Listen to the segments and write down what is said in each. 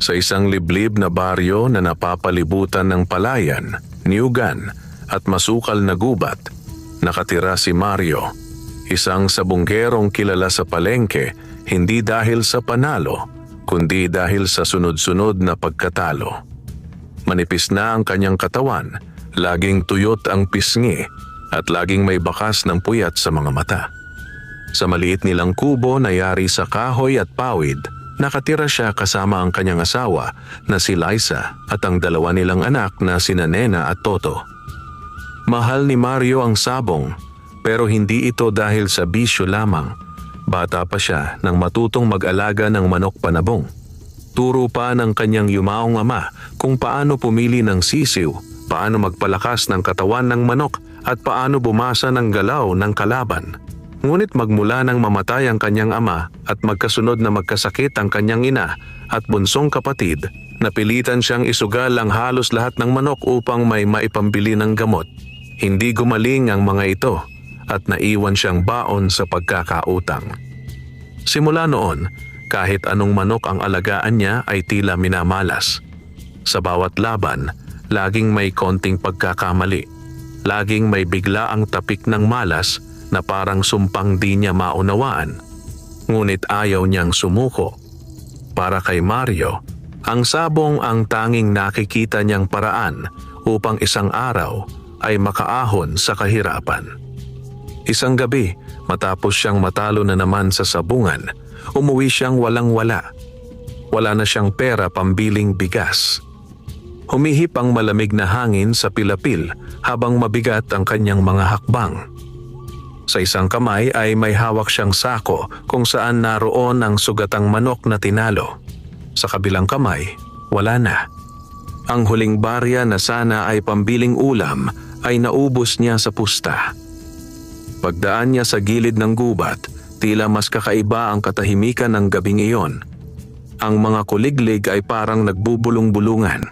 Sa isang liblib na baryo na napapalibutan ng palayan, niyugan at masukal na gubat, nakatira si Mario, isang sabunggerong kilala sa palengke hindi dahil sa panalo, kundi dahil sa sunod-sunod na pagkatalo. Manipis na ang kanyang katawan, laging tuyot ang pisngi at laging may bakas ng puyat sa mga mata. Sa maliit nilang kubo na yari sa kahoy at pawid, nakatira siya kasama ang kanyang asawa na si Liza at ang dalawa nilang anak na sina Nena at Toto. Mahal ni Mario ang sabong, pero hindi ito dahil sa bisyo lamang. Bata pa siya nang matutong mag-alaga ng manok panabong. Turo pa ng kanyang yumaong ama kung paano pumili ng sisiw, paano magpalakas ng katawan ng manok at paano bumasa ng galaw ng kalaban. Ngunit magmula nang mamatay ang kanyang ama at magkasunod na magkasakit ang kanyang ina at bunsong kapatid, napilitan siyang isugal ang halos lahat ng manok upang may maipambili ng gamot. Hindi gumaling ang mga ito at naiwan siyang baon sa pagkakautang. Simula noon, kahit anong manok ang alagaan niya ay tila minamalas. Sa bawat laban, laging may konting pagkakamali. Laging may bigla ang tapik ng malas na parang sumpang di niya maunawaan. Ngunit ayaw niyang sumuko. Para kay Mario, ang sabong ang tanging nakikita niyang paraan upang isang araw ay makaahon sa kahirapan. Isang gabi, matapos siyang matalo na naman sa sabungan, umuwi siyang walang-wala. Wala na siyang pera pambiling bigas. Humihip ang malamig na hangin sa pilapil habang mabigat ang kanyang mga hakbang. Sa isang kamay ay may hawak siyang sako kung saan naroon ang sugatang manok na tinalo. Sa kabilang kamay, wala na. Ang huling barya na sana ay pambiling ulam ay naubos niya sa pusta. Pagdaan niya sa gilid ng gubat, tila mas kakaiba ang katahimikan ng gabing iyon. Ang mga kuliglig ay parang nagbubulong-bulungan.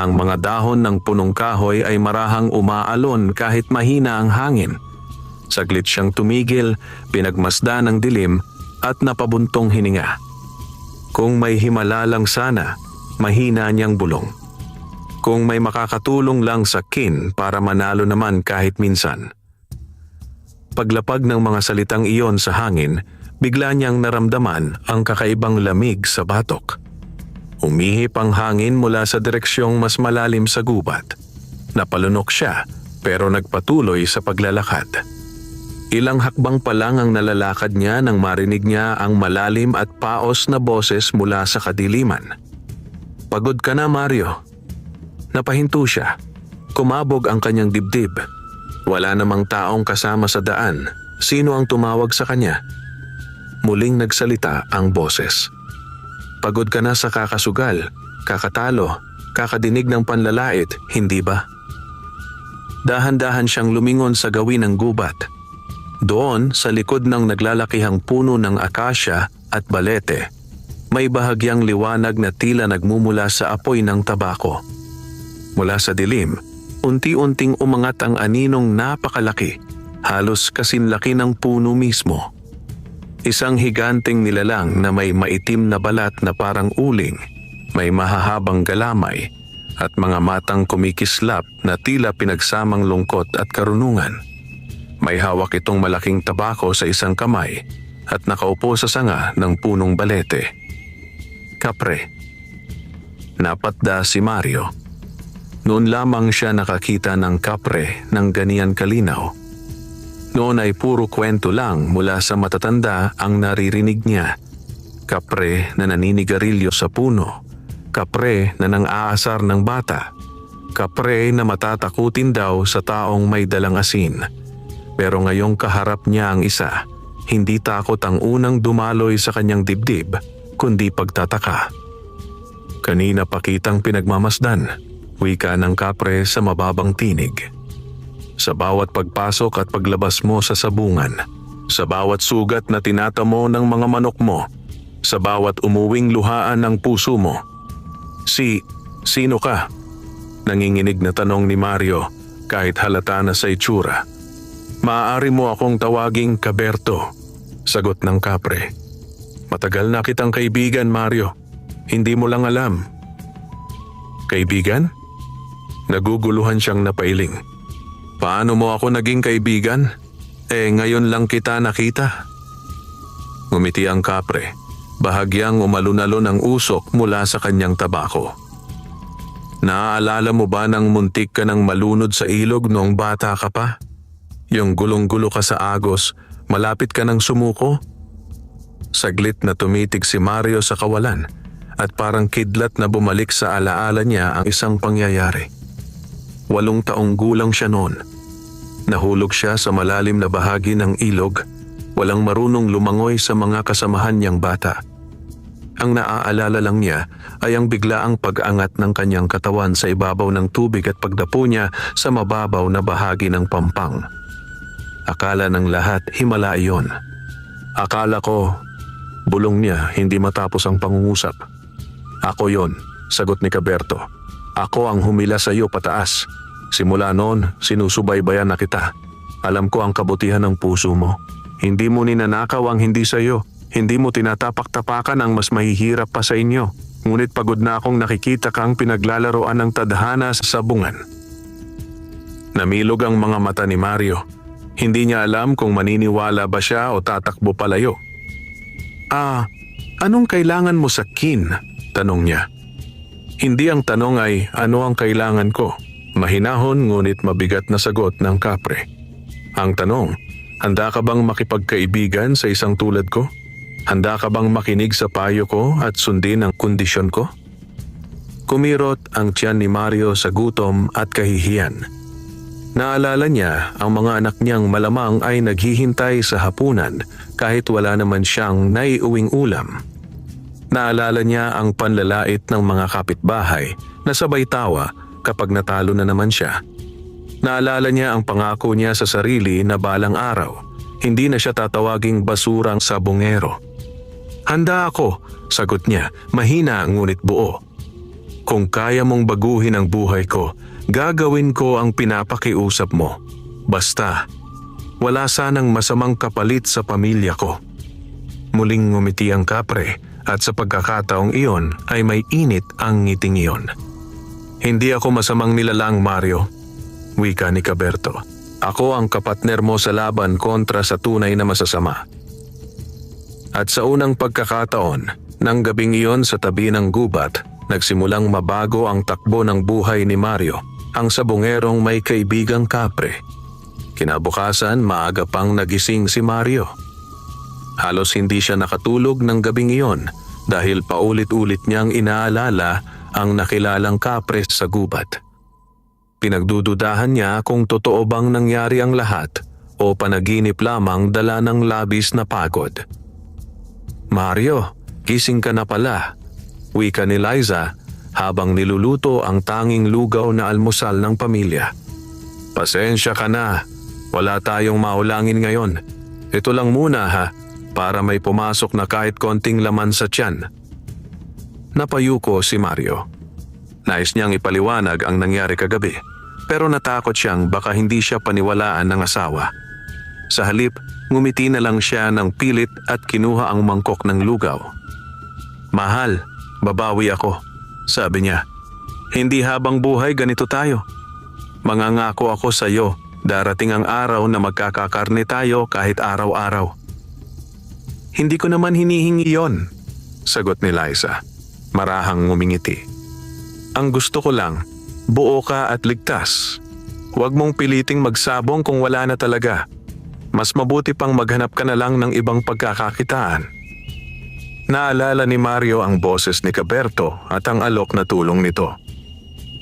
Ang mga dahon ng punong kahoy ay marahang umaalon kahit mahina ang hangin. Saglit siyang tumigil, pinagmasdan ng dilim at napabuntong hininga. Kung may himala lang sana, mahina niyang bulong. Kung may makakatulong lang sa kin para manalo naman kahit minsan. Paglapag ng mga salitang iyon sa hangin, bigla niyang naramdaman ang kakaibang lamig sa batok. Umihip ang hangin mula sa direksyong mas malalim sa gubat. Napalunok siya pero nagpatuloy sa paglalakad. Ilang hakbang pa lang ang nalalakad niya nang marinig niya ang malalim at paos na boses mula sa kadiliman. "Pagod ka na, Mario." Napahinto siya. Kumabog ang kanyang dibdib. Wala namang taong kasama sa daan. Sino ang tumawag sa kanya? Muling nagsalita ang boses. "Pagod ka na sa kakasugal, kakatalo, kakadinig ng panlalait, hindi ba?" Dahan-dahan siyang lumingon sa gawin ng gubat. Doon, sa likod ng naglalakihang puno ng akasya at balete, may bahagyang liwanag na tila nagmumula sa apoy ng tabako. Mula sa dilim, unti-unting umangat ang aninong napakalaki, halos kasinlaki ng puno mismo. Isang higanteng nilalang na may maitim na balat na parang uling, may mahahabang galamay, at mga matang kumikislap na tila pinagsamang lungkot at karunungan. May hawak itong malaking tabako sa isang kamay at nakaupo sa sanga ng punong balete. Kapre. Napatda si Mario. Noon lamang siya nakakita ng kapre ng ganiyan kalinaw. Noon ay puro kwento lang mula sa matatanda ang naririnig niya. Kapre na naninigarilyo sa puno. Kapre na nang-aasar ng bata. Kapre na matatakutin daw sa taong may dalang asin. Pero ngayong kaharap niya ang isa, hindi takot ang unang dumaloy sa kanyang dibdib, kundi pagtataka. Kanina pa kitang pinagmamasdan, wika ng kapre sa mababang tinig. Sa bawat pagpasok at paglabas mo sa sabungan, sa bawat sugat na tinatamo ng mga manok mo, sa bawat umuwing luhaan ng puso mo. Sino ka? Nanginginig na tanong ni Mario kahit halata na sa itsura. "Maaari mo akong tawaging Kaberto," sagot ng kapre. "Matagal na kitang kaibigan, Mario. Hindi mo lang alam. Kaibigan? Naguguluhan siyang napailing. Paano mo ako naging kaibigan? Ngayon lang kita nakita. Ngumiti ang kapre. Bahagyang umalunalon ang usok mula sa kanyang tabako. Naaalala mo ba nang muntik ka nang malunod sa ilog noong bata ka pa? Yung gulong-gulo ka sa agos, malapit ka nang sumuko? Saglit na tumitig si Mario sa kawalan at parang kidlat na bumalik sa alaala niya ang isang pangyayari. 8 taong gulang siya noon. Nahulog siya sa malalim na bahagi ng ilog. Walang marunong lumangoy sa mga kasamahan niyang bata. Ang naaalala lang niya ay ang biglaang pag-angat ng kanyang katawan sa ibabaw ng tubig at pagdapo niya sa mababaw na bahagi ng pampang. Akala ng lahat himala iyon. Akala ko, bulong niya hindi matapos ang pangungusap. Ako yon, sagot ni Caberto. Ako ang humila sa iyo pataas. Simula noon, sinusubaybayan na kita. Alam ko ang kabutihan ng puso mo. Hindi mo ninanakaw ang hindi sa iyo. Hindi mo tinatapak-tapakan ang mas mahihirap pa sa inyo. Ngunit pagod na akong nakikita kang pinaglalaroan ng tadhana sa sabungan. Namilog ang mga mata ni Mario. Hindi niya alam kung maniniwala ba siya o tatakbo palayo. Anong kailangan mo sa kin? Tanong niya. Hindi ang tanong ay ano ang kailangan ko. Mahinahon ngunit mabigat na sagot ng kapre. Ang tanong, handa ka bang makipagkaibigan sa isang tulad ko? Handa ka bang makinig sa payo ko at sundin ang kondisyon ko? Kumirot ang tiyan ni Mario sa gutom at kahihiyan. Naalala niya ang mga anak niyang malamang ay naghihintay sa hapunan kahit wala naman siyang naiuwing ulam. Naalala niya ang panlalait ng mga kapitbahay na sabay tawa kapag natalo na naman siya. Naalala niya ang pangako niya sa sarili na balang araw, hindi na siya tatawaging basurang sabungero. Handa ako, sagot niya, mahina ngunit buo. Kung kaya mong baguhin ang buhay ko, gagawin ko ang pinapakiusap mo. Basta, wala sanang masamang kapalit sa pamilya ko. Muling ngumiti ang kapre at sa pagkakataong iyon ay may init ang ngiting iyon. Hindi ako masamang nilalang, Mario, wika ni Caberto. Ako ang kapatner mo sa laban kontra sa tunay na masasama. At sa unang pagkakataon, ng gabing iyon sa tabi ng gubat, nagsimulang mabago ang takbo ng buhay ni Mario, ang sabungerong may kaibigang kapre. Kinabukasan, maaga pang nagising si Mario. Halos hindi siya nakatulog ng gabing iyon dahil paulit-ulit niyang inaalala ang nakilalang kapre sa gubat. Pinagdududahan niya kung totoo bang nangyari ang lahat o panaginip lamang dala ng labis na pagod. Mario, gising ka na pala, wika ni Liza habang niluluto ang tanging lugaw na almusal ng pamilya. Pasensya ka na, wala tayong maulangin ngayon. Ito lang muna ha, para may pumasok na kahit konting laman sa tiyan. Napayuko si Mario. Nais niyang ipaliwanag ang nangyari kagabi, pero natakot siyang baka hindi siya paniwalaan ng asawa. Sa halip, ngumiti na lang siya ng pilit at kinuha ang mangkok ng lugaw. Mahal, babawi ako, sabi niya. Hindi habang buhay ganito tayo. Mangangako ako sa iyo, darating ang araw na magkakakarne tayo kahit araw-araw. Hindi ko naman hinihingi yon, sagot ni Liza. Marahang ngumingiti. Ang gusto ko lang, buo ka at ligtas. Huwag mong piliting magsabong kung wala na talaga. Mas mabuti pang maghanap ka na lang ng ibang pagkakakitaan. Naalala ni Mario ang boses ni Caberto at ang alok na tulong nito.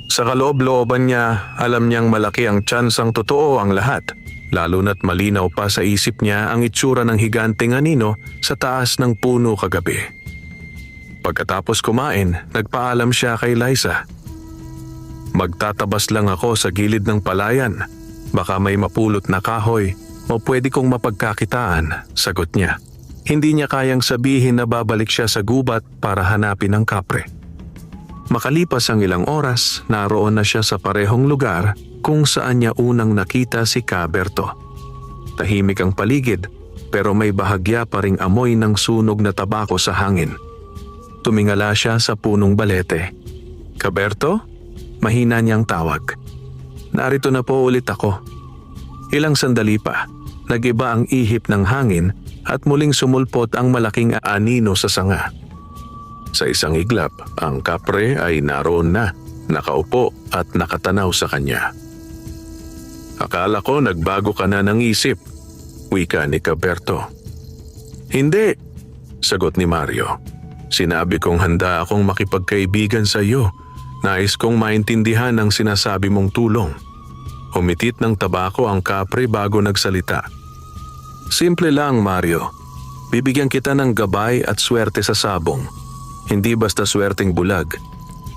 Sa kaloob-looban niya, alam niyang malaki ang tsansang totoo ang lahat, lalo na't malinaw pa sa isip niya ang itsura ng higanteng anino sa taas ng puno kagabi. Pagkatapos kumain, nagpaalam siya kay Liza. Magtatabas lang ako sa gilid ng palayan. Baka may mapulot na kahoy o pwede kong mapagkakitaan, sagot niya. Hindi niya kayang sabihin na babalik siya sa gubat para hanapin ang kapre. Makalipas ang ilang oras, naroon na siya sa parehong lugar kung saan niya unang nakita si Caberto. Tahimik ang paligid, pero may bahagya pa ring amoy ng sunog na tabako sa hangin. tumingala siya sa punong balete. "Kaberto?" Mahina niyang tawag. "Narito na po ulit ako." Ilang sandali pa, nagiba ang ihip ng hangin at muling sumulpot ang malaking anino sa sanga. Sa isang iglap, ang kapre ay naroon na, nakaupo at nakatanaw sa kanya. "Akala ko nagbago ka na ng isip," wika ni Kaberto. "Hindi," sagot ni Mario. "Sinabi kong handa akong makipagkaibigan sa iyo. Nais kong maintindihan ang sinasabi mong tulong." Humitit ng tabako ang kapre bago nagsalita. "Simple lang, Mario. Bibigyan kita ng gabay at swerte sa sabong. Hindi basta swerteng bulag.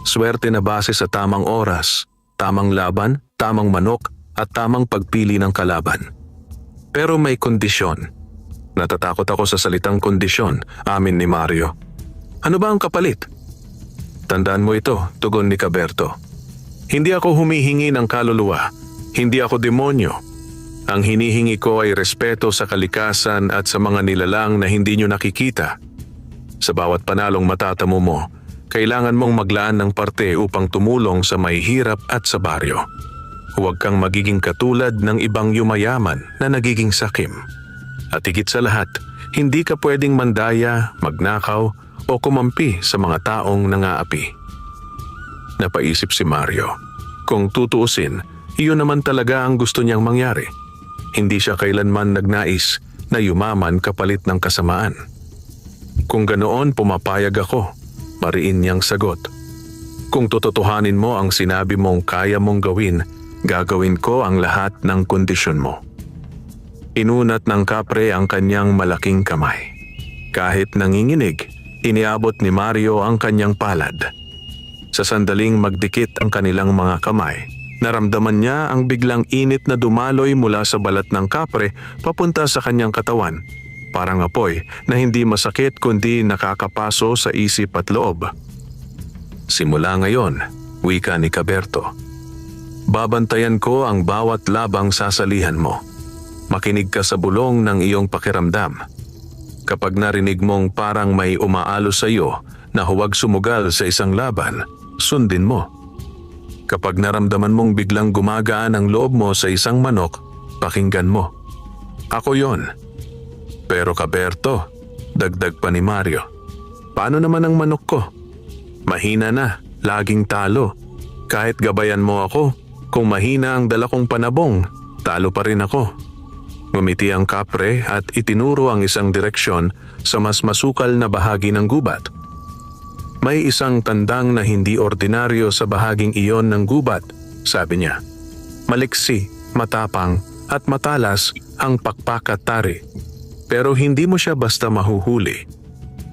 Swerte na base sa tamang oras, tamang laban, tamang manok at tamang pagpili ng kalaban. Pero may kondisyon." "Natatakot ako sa salitang kondisyon," amin ni Mario. "Ano ba ang kapalit?" "Tandaan mo ito," tugon ni Kaberto. "Hindi ako humihingi ng kaluluwa. Hindi ako demonyo. Ang hinihingi ko ay respeto sa kalikasan at sa mga nilalang na hindi nyo nakikita. Sa bawat panalong matatamo mo, kailangan mong maglaan ng parte upang tumulong sa mahihirap at sa baryo. Huwag kang magiging katulad ng ibang yumayaman na nagiging sakim. At higit sa lahat, hindi ka pwedeng mandaya, magnakaw o kumampi sa mga taong nangaapi." Napaisip si Mario. Kung tutuusin, iyon naman talaga ang gusto niyang mangyari. Hindi siya kailanman nagnais na yumaman kapalit ng kasamaan. "Kung ganoon, pumapayag ako," mariin niyang sagot. "Kung tototohanin mo ang sinabi mong kaya mong gawin, gagawin ko ang lahat ng kondisyon mo." Inunat ng kapre ang kanyang malaking kamay. Kahit nanginginig, iniabot ni Mario ang kanyang palad. Sa sandaling magdikit ang kanilang mga kamay, naramdaman niya ang biglang init na dumaloy mula sa balat ng kapre papunta sa kanyang katawan. Parang apoy na hindi masakit kundi nakakapaso sa isip at loob. "Simula ngayon," wika ni Kaberto, "babantayan ko ang bawat labang sasalihan mo. Makinig ka sa bulong ng iyong pakiramdam. Kapag narinig mong parang may umaalo sa iyo na huwag sumugal sa isang laban, sundin mo. Kapag naramdaman mong biglang gumagaan ang loob mo sa isang manok, pakinggan mo. Ako yon." "Pero Kaberto," dagdag pa ni Mario, "paano naman ang manok ko? Mahina na, laging talo. Kahit gabayan mo ako, kung mahina ang dala kong panabong, talo pa rin ako." Ngumiti ang kapre at itinuro ang isang direksyon sa mas masukal na bahagi ng gubat. "May isang tandang na hindi ordinaryo sa bahaging iyon ng gubat," sabi niya. "Maliksi, matapang at matalas ang pakpak at tari. Pero hindi mo siya basta mahuhuli.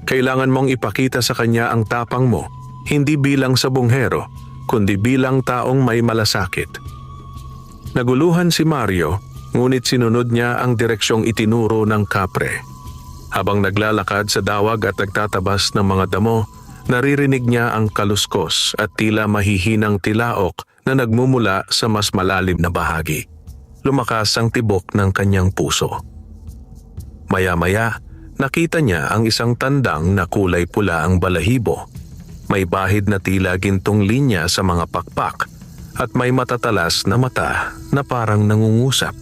Kailangan mong ipakita sa kanya ang tapang mo, hindi bilang sabonghero, kundi bilang taong may malasakit." Naguluhan si Mario, ngunit sinunod niya ang direksyong itinuro ng kapre. Habang naglalakad sa dawag at nagtatabas ng mga damo, naririnig niya ang kaluskos at tila mahihinang tilaok na nagmumula sa mas malalim na bahagi. Lumakas ang tibok ng kanyang puso. Maya-maya, nakita niya ang isang tandang na kulay pula ang balahibo. May bahid na tila gintong linya sa mga pakpak at may matatalas na mata na parang nangungusap.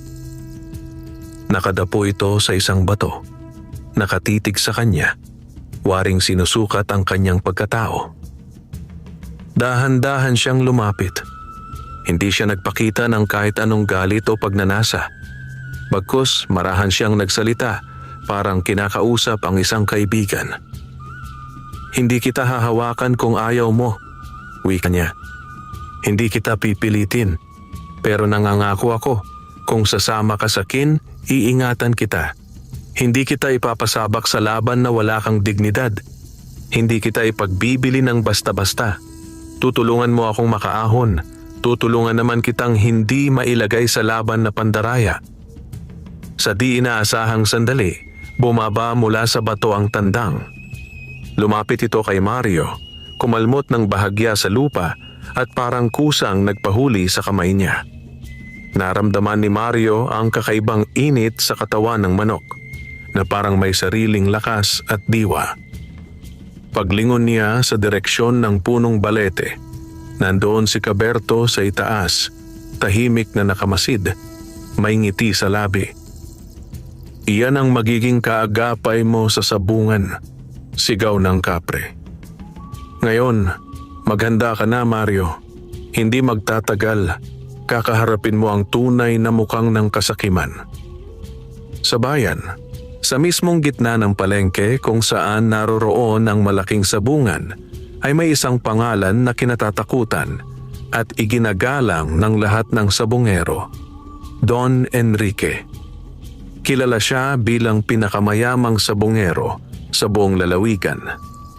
Nakadapo ito sa isang bato. Nakatitig sa kanya. Waring sinusukat ang kanyang pagkatao. Dahan-dahan siyang lumapit. Hindi siya nagpakita ng kahit anong galit o pagnanasa. Bagkus marahan siyang nagsalita, parang kinakausap ang isang kaibigan. "Hindi kita hahawakan kung ayaw mo," wika niya. "Hindi kita pipilitin, pero nangangako ako, kung sasama ka sa kin, iingatan kita. Hindi kita ipapasabak sa laban na wala kang dignidad. Hindi kita ipagbibili ng basta-basta. Tutulungan mo akong makaahon. Tutulungan naman kitang hindi mailagay sa laban na pandaraya." Sa di inaasahang sandali, bumaba mula sa bato ang tandang. Lumapit ito kay Mario, kumalmot ng bahagya sa lupa at parang kusang nagpahuli sa kamay niya. Naramdaman ni Mario ang kakaibang init sa katawan ng manok, na parang may sariling lakas at diwa. Paglingon niya sa direksyon ng punong balete, nandoon si Caberto sa itaas, tahimik na nakamasid, may ngiti sa labi. Iyan ang magiging kaagapay mo sa sabungan, sigaw ng kapre. Ngayon, maghanda ka na, Mario. Hindi magtatagal, kakaharapin mo ang tunay na mukhang ng kasakiman. Sa bayan, sa mismong gitna ng palengke kung saan naroroon ang malaking sabungan, ay may isang pangalan na kinatatakutan at iginagalang ng lahat ng sabungero, Don Enrique. Kilala siya bilang pinakamayamang sabungero sa buong lalawigan.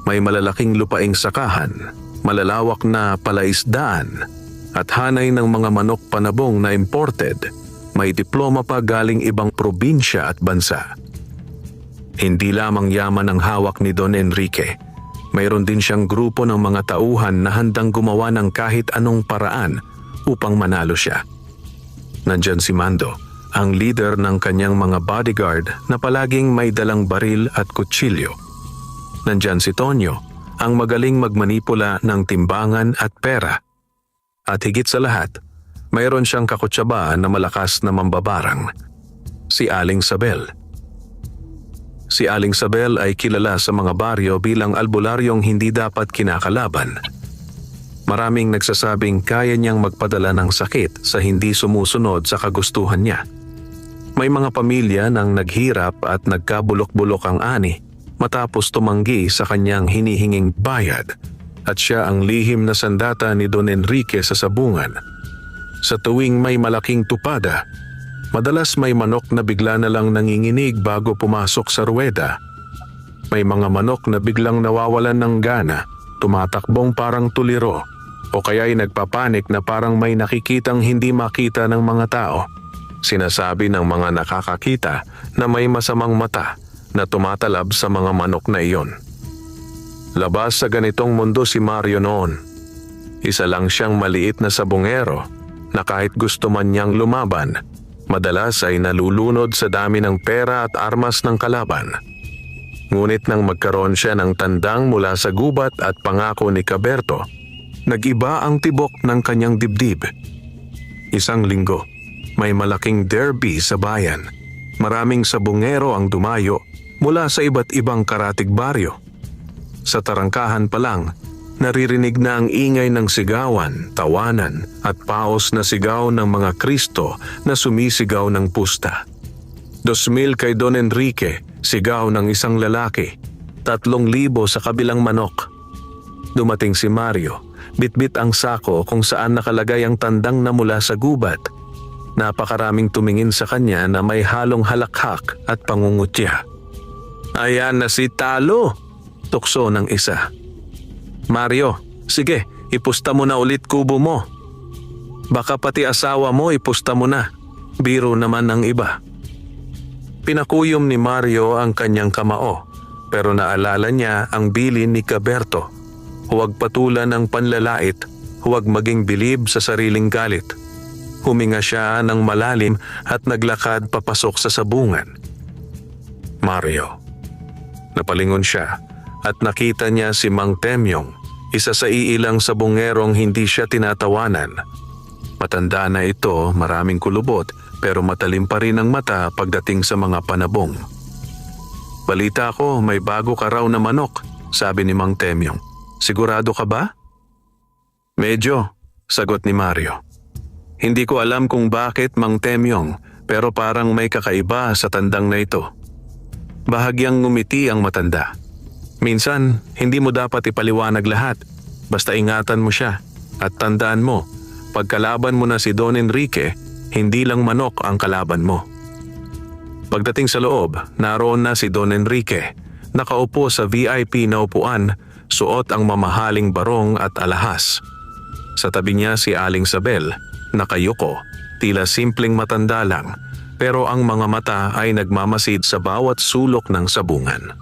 May malalaking lupaing sakahan, malalawak na palaisdaan, at hanay ng mga manok panabong na imported. May diploma pa galing ibang probinsya at bansa. Hindi lamang yaman ang hawak ni Don Enrique. Mayroon din siyang grupo ng mga tauhan na handang gumawa ng kahit anong paraan upang manalo siya. Nandyan si Mando, ang leader ng kanyang mga bodyguard na palaging may dalang baril at kutsilyo. Nandyan si Tonyo, ang magaling magmanipula ng timbangan at pera. At higit sa lahat, mayroon siyang kakutsabaan na malakas na mambabarang, si Aling Sabel. Si Aling Sabel ay kilala sa mga baryo bilang albularyong hindi dapat kinakalaban. Maraming nagsasabing kaya niyang magpadala ng sakit sa hindi sumusunod sa kagustuhan niya. May mga pamilya nang naghirap at nagkabulok-bulok ang ani matapos tumanggi sa kanyang hinihinging bayad, at siya ang lihim na sandata ni Don Enrique sa sabungan. Sa tuwing may malaking tupada, madalas may manok na bigla na lang nanginginig bago pumasok sa ruweda. May mga manok na biglang nawawalan ng gana, tumatakbong parang tuliro, o kaya'y nagpapanik na parang may nakikitang hindi makita ng mga tao. Sinasabi ng mga nakakakita na may masamang mata na tumatalab sa mga manok na iyon. Labas sa ganitong mundo si Mario noon. Isa lang siyang maliit na sabungero na kahit gusto man niyang lumaban, madalas ay nalulunod sa dami ng pera at armas ng kalaban. Ngunit nang magkaroon siya ng tandang mula sa gubat at pangako ni Caberto, nag-iba ang tibok ng kanyang dibdib. Isang linggo, may malaking derby sa bayan. Maraming sabungero ang dumayo mula sa iba't ibang karatig baryo. Sa tarangkahan pa lang, naririnig na ang ingay ng sigawan, tawanan at paos na sigaw ng mga Kristo na sumisigaw ng pusta. 2,000 kay Don Enrique, sigaw ng isang lalaki. 3,000 sa kabilang manok. Dumating si Mario, bitbit ang sako kung saan nakalagay ang tandang na mula sa gubat. Napakaraming tumingin sa kanya na may halong halakhak at pangungutya. "Ayan na si Talo!" tukso ng isa. "Mario, sige, ipusta mo na ulit kubo mo. Baka pati asawa mo ipusta mo na." Biro naman ng iba. Pinakuyom ni Mario ang kanyang kamao, pero naalala niya ang bilin ni Caberto. Huwag patulan ng panlalait, huwag maging bilib sa sariling galit. Huminga siya ng malalim at naglakad papasok sa sabungan. Mario. Napalingon siya at nakita niya si Mang Temyong, isa sa iilang sabungerong hindi siya tinatawanan. Matanda na ito, maraming kulubot, pero matalim pa rin ang mata pagdating sa mga panabong. "Balita ko, may bago ka raw na manok," sabi ni Mang Temyong. "Sigurado ka ba?" "Medyo," sagot ni Mario. "Hindi ko alam kung bakit, Mang Temyong, pero parang may kakaiba sa tandang na ito." Bahagyang ngumiti ang matanda. "Minsan, hindi mo dapat ipaliwanag lahat. Basta ingatan mo siya. At tandaan mo, pagkalaban mo na si Don Enrique, hindi lang manok ang kalaban mo." Pagdating sa loob, naroon na si Don Enrique. Nakaupo sa VIP na upuan, suot ang mamahaling barong at alahas. Sa tabi niya si Aling Sabel, nakayuko, tila simpleng matanda lang, pero ang mga mata ay nagmamasid sa bawat sulok ng sabungan.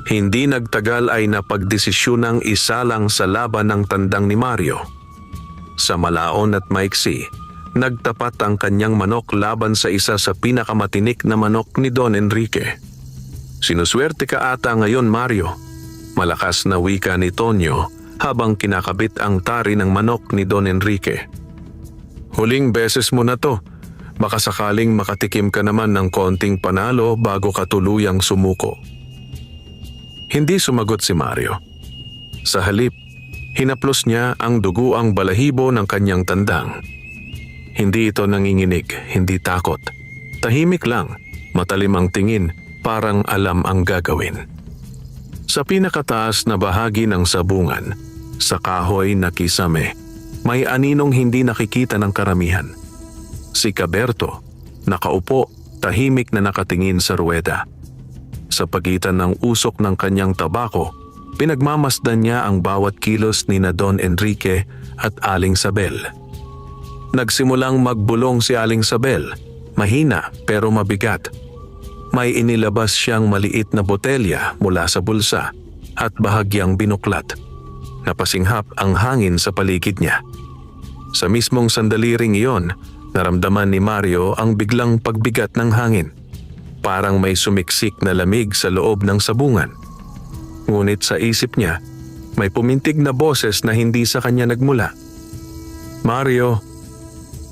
Hindi nagtagal ay napagdesisyunang isa lang sa laban ng tandang ni Mario. Sa malaon at maiksi, nagtapat ang kanyang manok laban sa isa sa pinakamatinik na manok ni Don Enrique. "Sinuswerte ka ata ngayon, Mario. Malakas na wika ni Tonyo habang kinakabit ang tari ng manok ni Don Enrique. Huling beses mo na to. Baka sakaling makatikim ka naman ng konting panalo bago ka tuluyang sumuko. Hindi sumagot si Mario. Sa halip, hinaplos niya ang duguang balahibo ng kanyang tandang. Hindi ito nanginginig, hindi takot. Tahimik lang, matalim ang tingin, parang alam ang gagawin. Sa pinakataas na bahagi ng sabungan, sa kahoy na kisame, may aninong hindi nakikita ng karamihan. Si Caberto, nakaupo, tahimik na nakatingin sa ruweda. Sa pagitan ng usok ng kanyang tabako, pinagmamasdan niya ang bawat kilos ni na Don Enrique at Aling Sabel. Nagsimulang magbulong si Aling Sabel, mahina pero mabigat. May inilabas siyang maliit na botelya mula sa bulsa at bahagyang binuklat. Napasinghap ang hangin sa paligid niya. Sa mismong sandali ring iyon, naramdaman ni Mario ang biglang pagbigat ng hangin. Parang may sumiksik na lamig sa loob ng sabungan. Ngunit sa isip niya, may pumintig na boses na hindi sa kanya nagmula. Mario,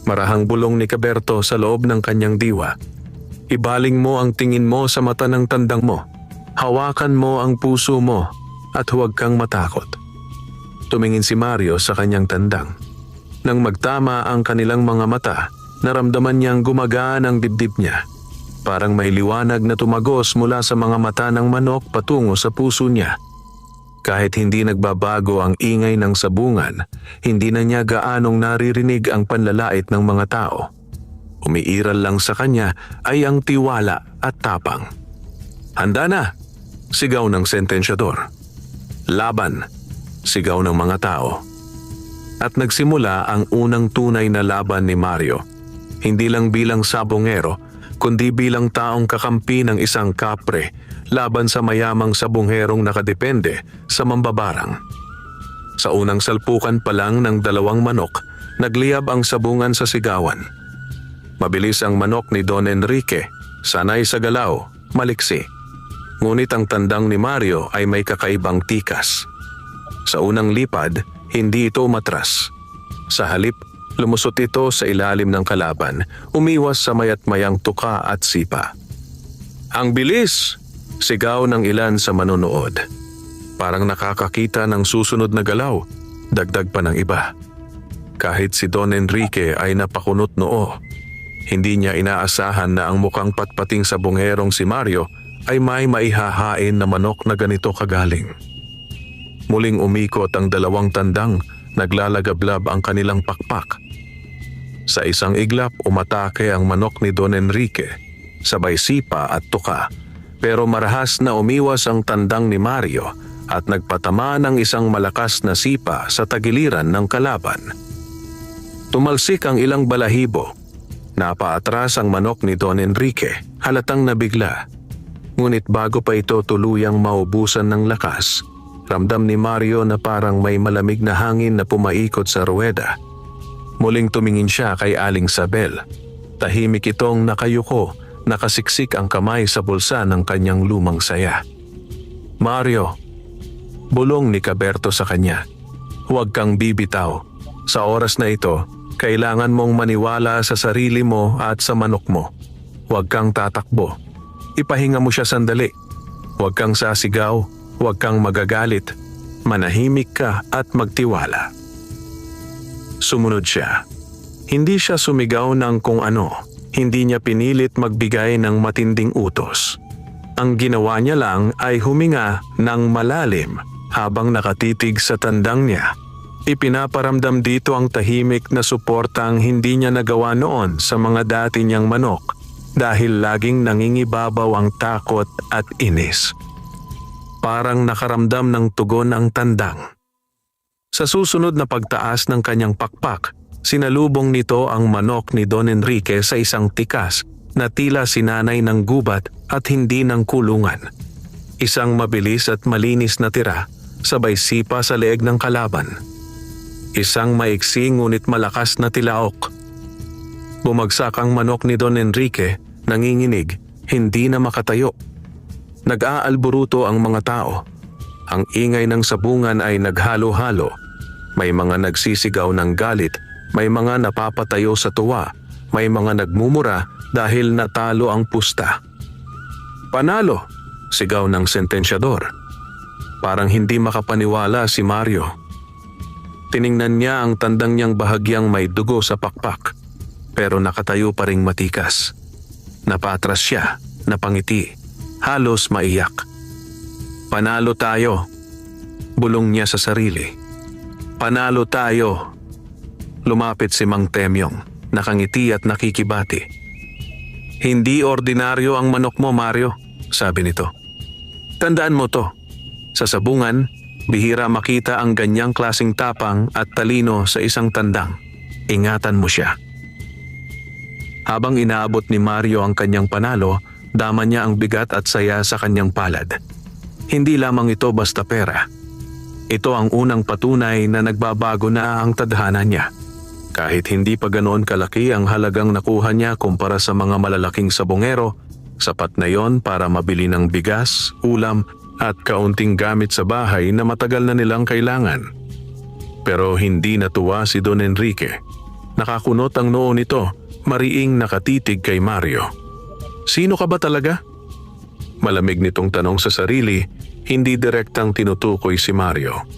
marahang bulong ni Caberto sa loob ng kanyang diwa. Ibaling mo ang tingin mo sa mata ng tandang mo. Hawakan mo ang puso mo at huwag kang matakot. Tumingin si Mario sa kanyang tandang. Nang magtama ang kanilang mga mata, naramdaman niyang gumagaan ang dibdib niya. Parang may liwanag na tumagos mula sa mga mata ng manok patungo sa puso niya. Kahit hindi nagbabago ang ingay ng sabungan, hindi na niya gaanong naririnig ang panlalait ng mga tao. Umiiral lang sa kanya ay ang tiwala at tapang. Handa na! Sigaw ng sentensyador. Laban! Sigaw ng mga tao. At nagsimula ang unang tunay na laban ni Mario. Hindi lang bilang sabongero, kundi bilang taong kakampi ng isang kapre laban sa mayamang sabongherong nakadepende sa mambabarang. Sa unang salpukan pa lang ng dalawang manok, nagliyab ang sabungan sa sigawan. Mabilis ang manok ni Don Enrique, sanay sa galaw, maliksi. Ngunit ang tandang ni Mario ay may kakaibang tikas. Sa unang lipad, hindi ito umatras. Sa halip, lumusot ito sa ilalim ng kalaban, umiwas sa mayat-mayang tuka at sipa. Ang bilis! Sigaw ng ilan sa manonood. Parang nakakakita ng susunod na galaw, dagdag pa ng iba. Kahit si Don Enrique ay napakunot noo, hindi niya inaasahan na ang mukhang patpating sabongerong si Mario ay may maihahain na manok na ganito kagaling. Muling umikot ang dalawang tandang, naglalagablab ang kanilang pakpak. Sa isang iglap, umatake ang manok ni Don Enrique, sabay sipa at tuka. Pero marahas na umiwas ang tandang ni Mario at nagpatama ng isang malakas na sipa sa tagiliran ng kalaban. Tumalsik ang ilang balahibo. Napaatras ang manok ni Don Enrique, halatang nabigla. Ngunit bago pa ito tuluyang maubusan ng lakas, ramdam ni Mario na parang may malamig na hangin na pumaikot sa ruweda. Muling tumingin siya kay Aling Sabel. Tahimik itong nakayuko, nakasiksik ang kamay sa bulsa ng kanyang lumang saya. Mario, bulong ni Caberto sa kanya. Huwag kang bibitaw. Sa oras na ito, kailangan mong maniwala sa sarili mo at sa manok mo. Huwag kang tatakbo. Ipahinga mo siya sandali. Huwag kang sasigaw, huwag kang magagalit. Manahimik ka at magtiwala. Sumunod siya. Hindi siya sumigaw ng kung ano. Hindi niya pinilit magbigay ng matinding utos. Ang ginawa niya lang ay huminga ng malalim habang nakatitig sa tandang niya. Ipinaparamdam dito ang tahimik na suportang hindi niya nagawa noon sa mga dati niyang manok dahil laging nangingibabaw ang takot at inis. Parang nakaramdam ng tugon ang tandang. Sa susunod na pagtaas ng kanyang pakpak, sinalubong nito ang manok ni Don Enrique sa isang tikas na tila sinanay ng gubat at hindi ng kulungan. Isang mabilis at malinis na tira, sabay sipa sa leeg ng kalaban. Isang maiksi ngunit malakas na tilaok. Bumagsak ang manok ni Don Enrique, nanginginig, hindi na makatayo. Nag-aalburuto ang mga tao. Ang ingay ng sabungan ay naghalo-halo. May mga nagsisigaw ng galit, may mga napapatayo sa tuwa, may mga nagmumura dahil natalo ang pusta. "Panalo!" sigaw ng sentensyador. Parang hindi makapaniwala si Mario. Tiningnan niya ang tandang niyang bahagyang may dugo sa pakpak, pero nakatayo pa ring matikas. Napatras siya, napangiti, halos maiyak. "Panalo tayo," bulong niya sa sarili. "Panalo tayo." Lumapit si Mang Temyong, nakangiti at nakikibati. "Hindi ordinaryo ang manok mo, Mario," sabi nito. "Tandaan mo to, sa sabungan, bihira makita ang ganyang klaseng tapang at talino sa isang tandang. Ingatan mo siya." Habang inaabot ni Mario ang kanyang panalo, dama niya ang bigat at saya sa kanyang palad. Hindi lamang ito basta pera. Ito ang unang patunay na nagbabago na ang tadhana niya. Kahit hindi pa ganoon kalaki ang halagang nakuha niya kumpara sa mga malalaking sabongero, sapat na yon para mabili ng bigas, ulam at kaunting gamit sa bahay na matagal na nilang kailangan. Pero hindi natuwa si Don Enrique. Nakakunot ang noo nito, mariing nakatitig kay Mario. "Sino ka ba talaga?" Malamig nitong tanong sa sarili, hindi direktang tinutukoy si Mario.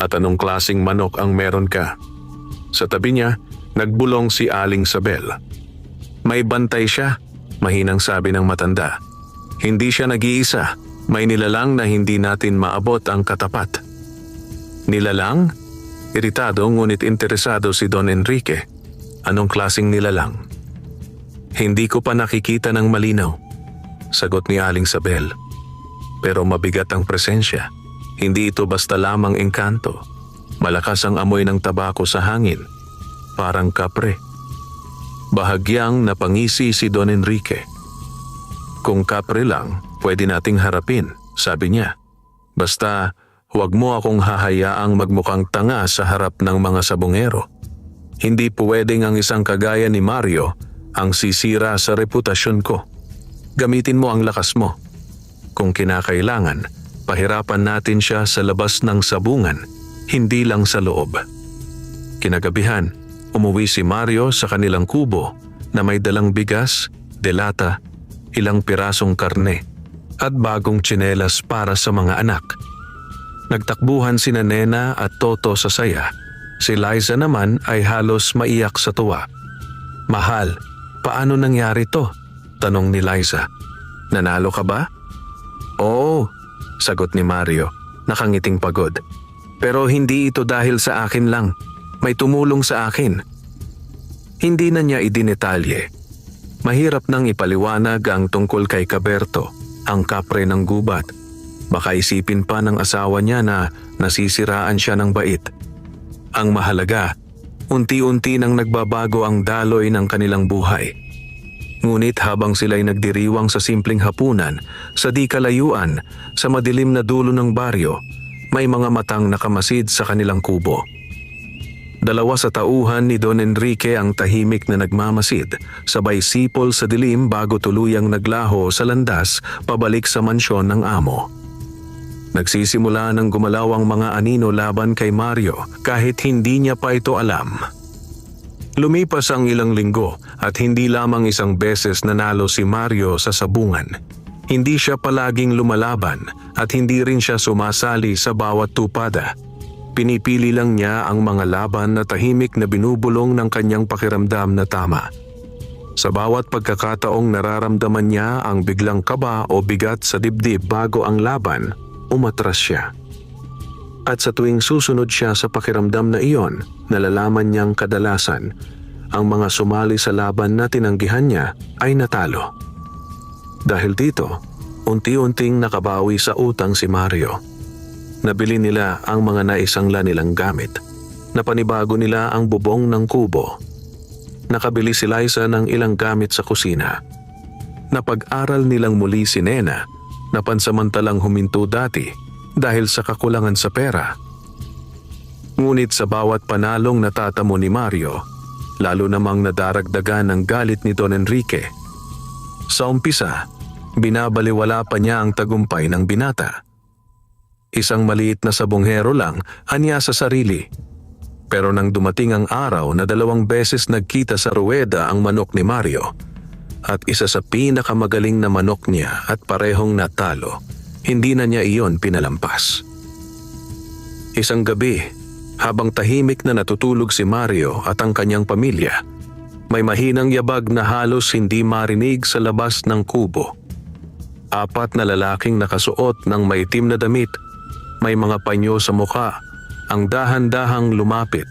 "At anong klaseng manok ang meron ka?" Sa tabi niya, nagbulong si Aling Sabel. "May bantay siya," mahinang sabi ng matanda. "Hindi siya nag-iisa, may nilalang na hindi natin maabot ang katapat." "Nilalang?" Iritado ngunit interesado si Don Enrique. "Anong klaseng nilalang?" "Hindi ko pa nakikita ng malinaw," sagot ni Aling Sabel. "Pero mabigat ang presensya. Hindi ito basta lamang engkanto. Malakas ang amoy ng tabako sa hangin. Parang kapre." Bahagyang napangisi si Don Enrique. "Kung kapre lang, pwede nating harapin," sabi niya. "Basta huwag mo akong hahayaang magmukhang tanga sa harap ng mga sabongero. Hindi pwedeng ang isang kagaya ni Mario ang sisira sa reputasyon ko. Gamitin mo ang lakas mo. Kung kinakailangan, pahirapan natin siya sa labas ng sabungan, hindi lang sa loob." Kinagabihan, umuwi si Mario sa kanilang kubo na may dalang bigas, delata, ilang pirasong karne at bagong tsinelas para sa mga anak. Nagtakbuhan sina Nena at Toto sa saya. Si Liza naman ay halos maiyak sa tuwa. "Mahal, paano nangyari to?" tanong ni Liza. "Nanalo ka ba?" "Oo," sagot ni Mario, nakangiting pagod. "Pero hindi ito dahil sa akin lang. May tumulong sa akin." Hindi na niya idinetalye. Mahirap nang ipaliwanag ang tungkol kay Caberto, ang kapre ng gubat. Baka isipin pa ng asawa niya na nasisiraan siya ng bait. Ang mahalaga, unti-unti nang nagbabago ang daloy ng kanilang buhay. Ngunit habang sila'y nagdiriwang sa simpleng hapunan, sa di kalayuan, sa madilim na dulo ng baryo, may mga matang nakamasid sa kanilang kubo. Dalawa sa tauhan ni Don Enrique ang tahimik na nagmamasid, sabay sipol sa dilim bago tuluyang naglaho sa landas pabalik sa mansyon ng amo. Nagsisimula ng gumalaw ang mga anino laban kay Mario kahit hindi niya pa ito alam. Lumipas ang ilang linggo at hindi lamang isang beses nanalo si Mario sa sabungan. Hindi siya palaging lumalaban at hindi rin siya sumasali sa bawat tupada. Pinipili lang niya ang mga laban na tahimik na binubulong ng kanyang pakiramdam na tama. Sa bawat pagkakataong nararamdaman niya ang biglang kaba o bigat sa dibdib bago ang laban, umatras siya. At sa tuwing susunod siya sa pakiramdam na iyon, nalalaman niyang kadalasan, ang mga sumali sa laban na tinanggihan niya ay natalo. Dahil dito, unti-unting nakabawi sa utang si Mario. Nabili nila ang mga naisangla nilang gamit. Napanibago nila ang bubong ng kubo. Nakabili si Liza ng ilang gamit sa kusina. Napag-aral nilang muli si Nena na pansamantalang huminto dati dahil sa kakulangan sa pera. Ngunit sa bawat panalong natatamo ni Mario, lalo namang nadaragdagan ng galit ni Don Enrique. Sa umpisa, binabaliwala pa niya ang tagumpay ng binata. isang maliit na sabonghero lang, anya sa sarili. Pero nang dumating ang araw na 2 beses nagkita sa ruweda ang manok ni Mario, at isa sa pinakamagaling na manok niya at parehong natalo, hindi na niya iyon pinalampas. Isang gabi, habang tahimik na natutulog si Mario at ang kanyang pamilya, may mahinang yabag na halos hindi marinig sa labas ng kubo. 4 na lalaking nakasuot ng maitim na damit, may mga panyo sa mukha, ang dahan-dahang lumapit.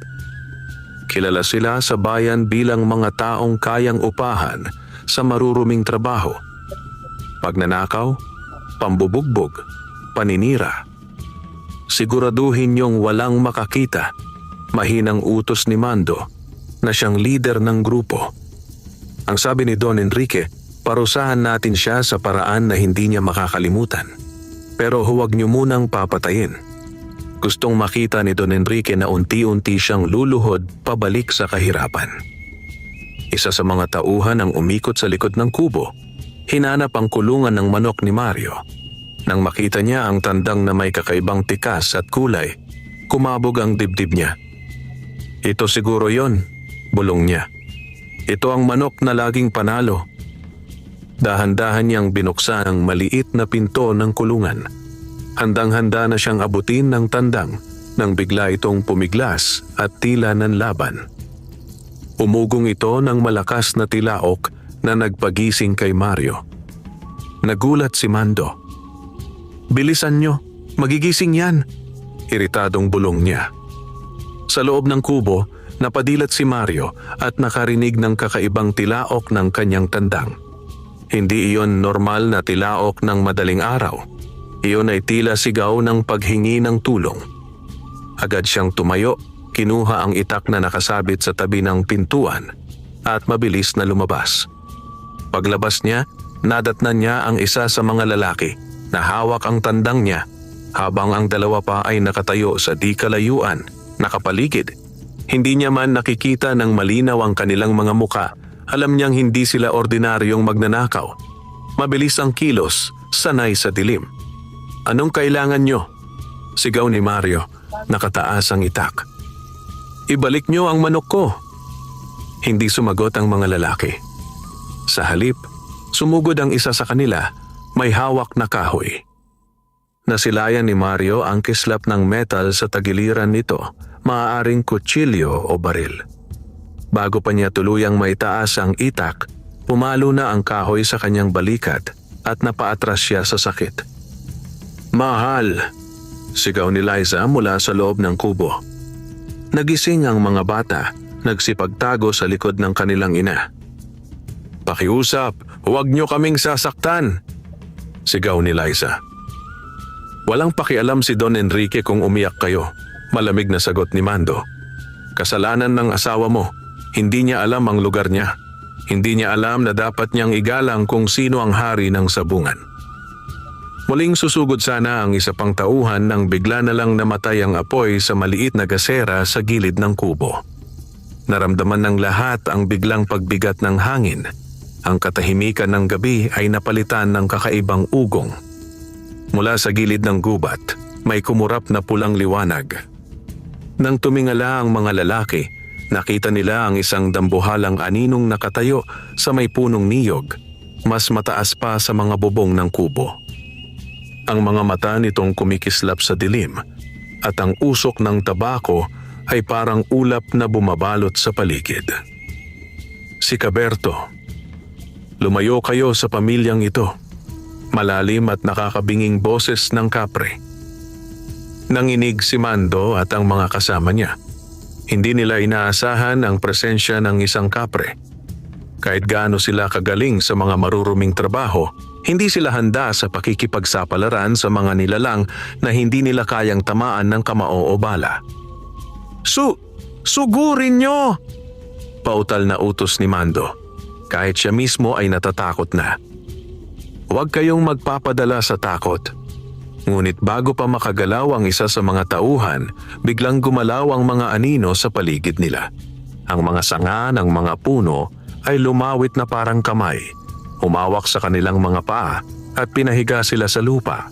Kilala sila sa bayan bilang mga taong kayang upahan sa maruruming trabaho. Pagnanakaw, pambubugbog, paninira. Siguraduhin niyong walang makakita, mahinang utos ni Mando na siyang leader ng grupo. Ang sabi ni Don Enrique, parusahan natin siya sa paraan na hindi niya makakalimutan. Pero huwag niyo munang papatayin. Gustong makita ni Don Enrique na unti-unti siyang luluhod pabalik sa kahirapan. Isa sa mga tauhan ang umikot sa likod ng kubo. Hinanap ang kulungan ng manok ni Mario. Nang makita niya ang tandang na may kakaibang tikas at kulay, kumabog ang dibdib niya. Ito siguro yon, bulong niya. Ito ang manok na laging panalo. Dahan-dahan niyang binuksan ang maliit na pinto ng kulungan. Handang-handa na siyang abutin ng tandang nang bigla itong pumiglas at tila nanlaban. Umugong ito ng malakas na tilaok na nagpagising kay Mario. Nagulat si Mando. Bilisan nyo, magigising yan, iritadong bulong niya. Sa loob ng kubo, napadilat si Mario at nakarinig ng kakaibang tilaok ng kanyang tandang. Hindi iyon normal na tilaok ng madaling araw. Iyon ay tila sigaw ng paghingi ng tulong. Agad siyang tumayo, kinuha ang itak na nakasabit sa tabi ng pintuan at mabilis na lumabas. Paglabas niya, nadatnan niya ang isa sa mga lalaki na hawak ang tandang niya habang ang 2 pa ay nakatayo sa di kalayuan, nakapaligid. Hindi niya man nakikita ng malinaw ang kanilang mga muka. Alam niyang hindi sila ordinaryong magnanakaw. Mabilis ang kilos, sanay sa dilim. Anong kailangan nyo? Sigaw ni Mario, nakataas ang itak. Ibalik nyo ang manok ko. Hindi sumagot ang mga lalaki. Sa halip, sumugod ang isa sa kanila, may hawak na kahoy. Nasilayan ni Mario ang kislap ng metal sa tagiliran nito, maaaring kutsilyo o baril. Bago pa niya tuluyang maitaas ang itak, pumalo na ang kahoy sa kanyang balikat at napaatras siya sa sakit. Mahal! Sigaw ni Liza mula sa loob ng kubo. Nagising ang mga bata, nagsipagtago sa likod ng kanilang ina. Pakiusap, huwag niyo kaming sasaktan! Sigaw ni Liza. Walang pakialam si Don Enrique kung umiyak kayo, malamig na sagot ni Mando. Kasalanan ng asawa mo, hindi niya alam ang lugar niya. Hindi niya alam na dapat niyang igalang kung sino ang hari ng sabungan. Muling susugod sana ang isa pang tauhan nang bigla na lang namatay ang apoy sa maliit na gasera sa gilid ng kubo. Naramdaman ng lahat ang biglang pagbigat ng hangin. Ang katahimikan ng gabi ay napalitan ng kakaibang ugong. Mula sa gilid ng gubat, may kumurap na pulang liwanag. Nang tumingala ang mga lalaki, nakita nila ang isang dambuhalang aninong nakatayo sa may punong niyog, mas mataas pa sa mga bubong ng kubo. Ang mga mata nitong kumikislap sa dilim at ang usok ng tabako ay parang ulap na bumabalot sa paligid. Si Caberto. Lumayo kayo sa pamilyang ito. Malalim at nakakabinging boses ng kapre. Nanginig si Mando at ang mga kasama niya. Hindi nila inaasahan ang presensya ng isang kapre. Kahit gaano sila kagaling sa mga maruruming trabaho, hindi sila handa sa pakikipagsapalaran sa mga nilalang na hindi nila kayang tamaan ng kamao o bala. Sugurin nyo! Pautal na utos ni Mando. Kahit siya mismo ay natatakot na. Huwag kayong magpapadala sa takot. Ngunit bago pa makagalaw ang isa sa mga tauhan, biglang gumalaw ang mga anino sa paligid nila. Ang mga sanga ng mga puno ay lumawit na parang kamay, humawak sa kanilang mga paa at pinahiga sila sa lupa.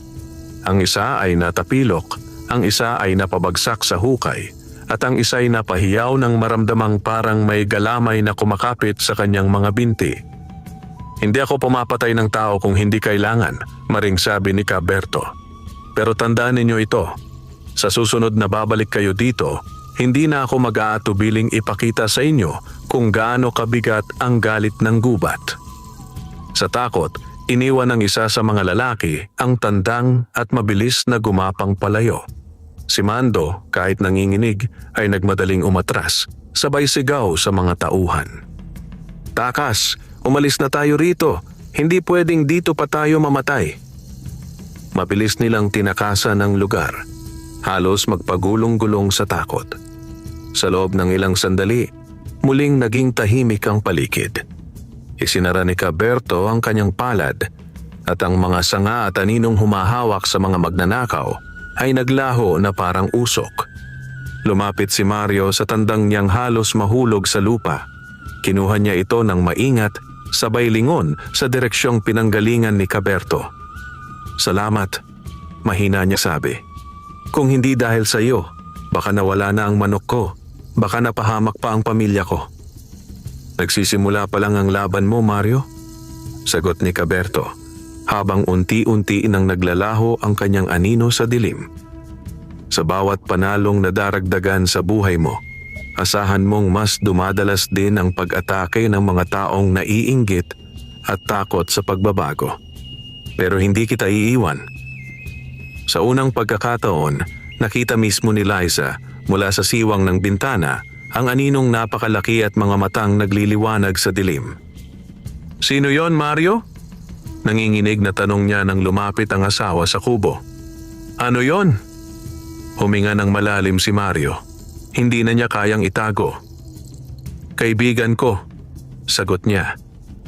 Ang isa ay natapilok, ang isa ay napabagsak sa hukay, at ang isa ay napahiyaw ng maramdamang parang may galamay na kumakapit sa kanyang mga binti. Hindi ako pumapatay ng tao kung hindi kailangan, maring sabi ni Caberto. Pero tandaan ninyo ito, sa susunod na babalik kayo dito, hindi na ako mag-aatubiling ipakita sa inyo kung gaano kabigat ang galit ng gubat. Sa takot, iniwan ng isa sa mga lalaki ang tandang at mabilis na gumapang palayo. Si Mando, kahit nanginginig, ay nagmadaling umatras, sabay sigaw sa mga tauhan. "Takas, umalis na tayo rito. Hindi pwedeng dito pa tayo mamatay." Mabilis nilang tinakasan ang lugar. Halos magpagulong-gulong sa takot. Sa loob ng ilang sandali, muling naging tahimik ang paligid. Isinara ni Caberto ang kanyang palad at ang mga sanga at aninong humahawak sa mga magnanakaw ay naglaho na parang usok. Lumapit si Mario sa tandang niyang halos mahulog sa lupa. Kinuha niya ito ng maingat, sabay lingon sa direksyong pinanggalingan ni Caberto. "Salamat," mahina niya sabi. "Kung hindi dahil sa iyo, baka nawala na ang manok ko, baka napahamak pa ang pamilya ko." "Nagsisimula pa lang ang laban mo, Mario," sagot ni Caberto, habang unti-unti nang naglalaho ang kanyang anino sa dilim. "Sa bawat panalong nadaragdagan sa buhay mo, asahan mong mas dumadalas din ang pag-atake ng mga taong naiinggit at takot sa pagbabago. Pero hindi kita iiwan." Sa unang pagkakataon, nakita mismo ni Liza mula sa siwang ng bintana ang aninong napakalaki at mga matang nagliliwanag sa dilim. "Sino yon, Mario?" Nanginginig na tanong niya nang lumapit ang asawa sa kubo. "Ano yon?" Huminga ng malalim si Mario. Hindi na niya kayang itago. "Kaibigan ko," sagot niya.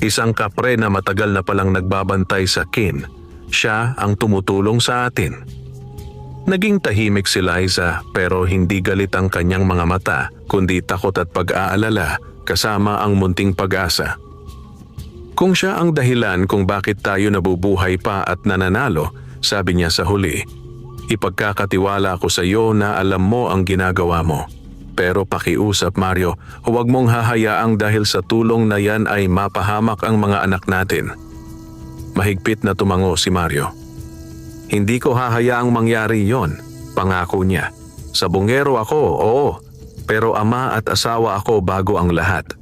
"Isang kapre na matagal na palang nagbabantay sa kin. Siya ang tumutulong sa atin." Naging tahimik si Liza pero hindi galit ang kanyang mga mata kundi takot at pag-aalala kasama ang munting pag-asa. "Kung siya ang dahilan kung bakit tayo nabubuhay pa at nananalo," sabi niya sa huli, "ipagkakatiwala ko sa iyo na alam mo ang ginagawa mo. Pero pakiusap, Mario, huwag mong hahayaang dahil sa tulong na yan ay mapahamak ang mga anak natin." Mahigpit na tumango si Mario. "Hindi ko hahayaang mangyari yon," pangako niya. "Sabungero ako, oo, pero ama at asawa ako bago ang lahat."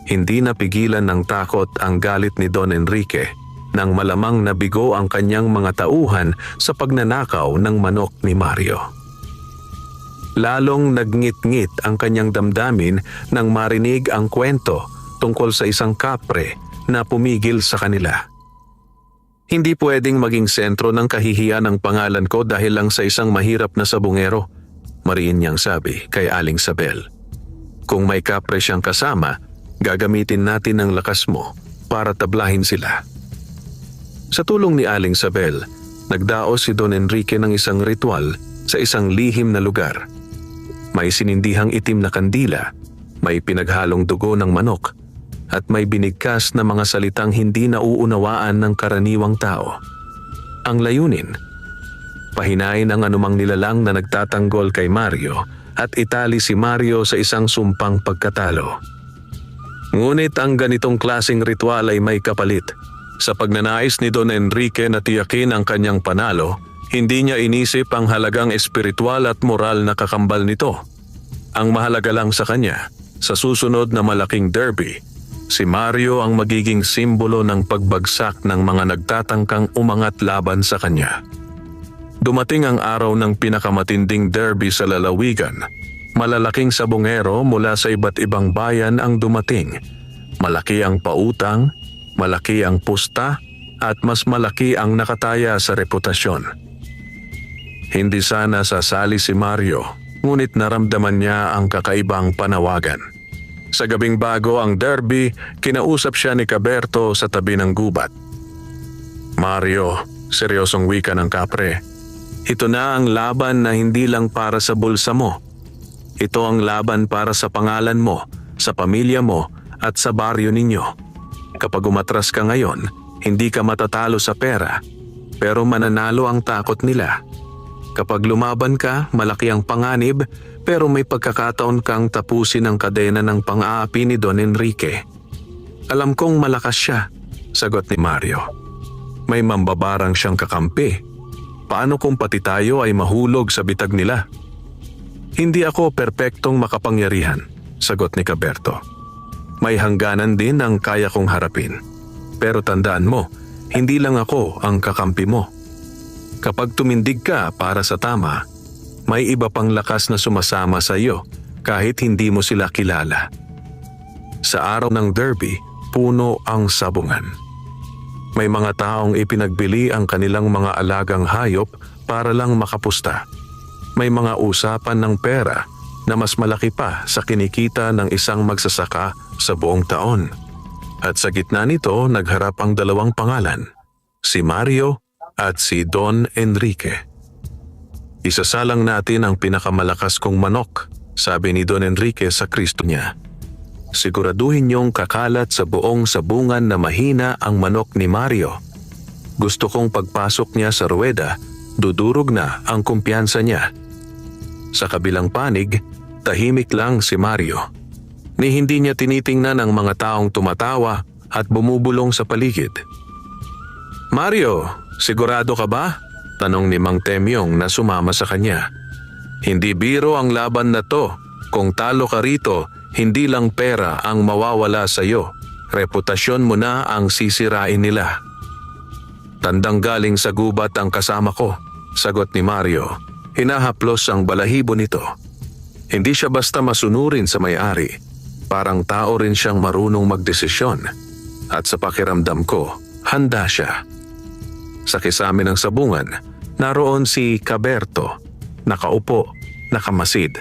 Hindi napigilan ng takot ang galit ni Don Enrique nang malamang nabigo ang kanyang mga tauhan sa pagnanakaw ng manok ni Mario. Lalong nagngit-ngit ang kanyang damdamin nang marinig ang kwento tungkol sa isang kapre na pumigil sa kanila. "Hindi pwedeng maging sentro ng kahihiyan ang pangalan ko dahil lang sa isang mahirap na sabungero," mariin niyang sabi kay Aling Sabel. "Kung may kapre siyang kasama, gagamitin natin ang lakas mo para tablahin sila." Sa tulong ni Aling Sabel, nagdaos si Don Enrique ng isang ritual sa isang lihim na lugar. May sinindihang itim na kandila, may pinaghalong dugo ng manok, at may binigkas na mga salitang hindi nauunawaan ng karaniwang tao. Ang layunin, pahinain ang anumang nilalang na nagtatanggol kay Mario at itali si Mario sa isang sumpang pagkatalo. Ngunit ang ganitong klaseng ritual ay may kapalit. Sa pagnanais ni Don Enrique na tiyakin ang kanyang panalo, hindi niya inisip ang halagang espiritual at moral na kakambal nito. Ang mahalaga lang sa kanya, sa susunod na malaking derby, si Mario ang magiging simbolo ng pagbagsak ng mga nagtatangkang umangat laban sa kanya. Dumating ang araw ng pinakamatinding derby sa lalawigan. Malalaking sabungero mula sa iba't ibang bayan ang dumating. Malaki ang pautang, malaki ang pusta, at mas malaki ang nakataya sa reputasyon. Hindi sana sasali si Mario, ngunit naramdaman niya ang kakaibang panawagan. Sa gabing bago ang derby, kinausap siya ni Caberto sa tabi ng gubat. "Mario," seryosong wika ng kapre, "ito na ang laban na hindi lang para sa bulsa mo. Ito ang laban para sa pangalan mo, sa pamilya mo, at sa baryo ninyo. Kapag umatras ka ngayon, hindi ka matatalo sa pera. pero mananalo ang takot nila. Kapag lumaban ka, malaki ang panganib, pero may pagkakataon kang tapusin ang kadena ng pang-aapi ni Don Enrique. Alam kong malakas siya, sagot ni Mario. May mambabarang siyang kakampi. Paano kung pati tayo ay mahulog sa bitag nila? Hindi ako perpektong makapangyarihan, sagot ni Caberto. May hangganan din ang kaya kong harapin. Pero tandaan mo, hindi lang ako ang kakampi mo. Kapag tumindig ka para sa tama, may iba pang lakas na sumasama sa iyo kahit hindi mo sila kilala. Sa araw ng derby, puno ang sabungan. May mga taong ipinagbili ang kanilang mga alagang hayop para lang makapusta. May mga usapan ng pera na mas malaki pa sa kinikita ng isang magsasaka sa buong taon. At sa gitna nito, nagharap ang dalawang pangalan, si Mario at si Don Enrique. Isasalang natin ang pinakamalakas kong manok, sabi ni Don Enrique sa Kristo niya. Siguraduhin niyong kakalat sa buong sabungan na mahina ang manok ni Mario. Gusto kong pagpasok niya sa ruweda, dudurog na ang kumpiyansa niya. Sa kabilang panig, tahimik lang si Mario. Ni hindi niya tinitingnan ang mga taong tumatawa at bumubulong sa paligid. Mario, sigurado ka ba? Tanong ni Mang Temyong na sumama sa kanya. Hindi biro ang laban na to. Kung talo ka rito, hindi lang pera ang mawawala sa iyo. Reputasyon mo na ang sisirain nila. Tandang galing sa gubat ang kasama ko, sagot ni Mario. Hinahaplos ang balahibo nito. Hindi siya basta masunurin sa may-ari. Parang tao rin siyang marunong magdesisyon. At sa pakiramdam ko, handa siya. Sa kisame ng sabungan, naroon si Caberto, nakaupo, nakamasid.